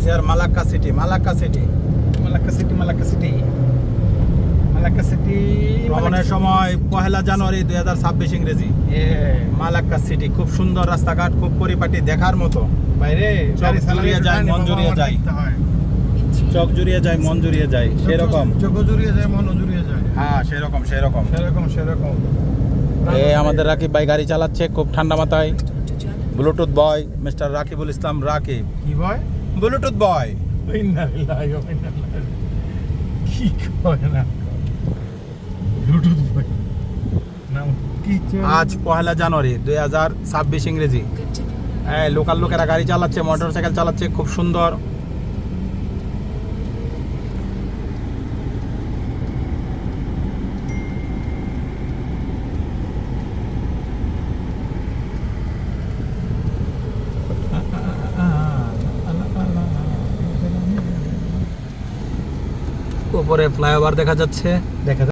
মালয়েশিয়ার Malacca city. ভ্রমণের সময় 1 জানুয়ারি 2026 ইংরেজি। মালাক্কা সিটি খুব সুন্দর, রাস্তাঘাট খুব পরিপাটি, দেখার মতো। বাইরে চোখ জুড়িয়ে যায়, মন জুড়িয়ে যায়, চোখ জুড়িয়ে যায়, মন জুড়িয়ে যায়, সেরকম। চোখ জুড়িয়ে যায়, মন জুড়িয়ে যায়। হ্যাঁ, সেরকম। সেরকম। আমাদের রাকিব ভাই গাড়ি চালাচ্ছে খুব ঠান্ডা মাথায়। ব্লুটুথ বয় মিস্টার রাকিবুল ইসলাম রাকিব। কি ভয়? ব্লুটুথ বয়। কি কয় না, ব্লুটুথ ভয় না কি? আজ 1 জানুয়ারি 2026 ইংরেজি। লোকাল লোকেরা গাড়ি চালাচ্ছে, মোটর সাইকেল চালাচ্ছে খুব সুন্দর। উপরে ফ্লাইওভার দেখা যাচ্ছে।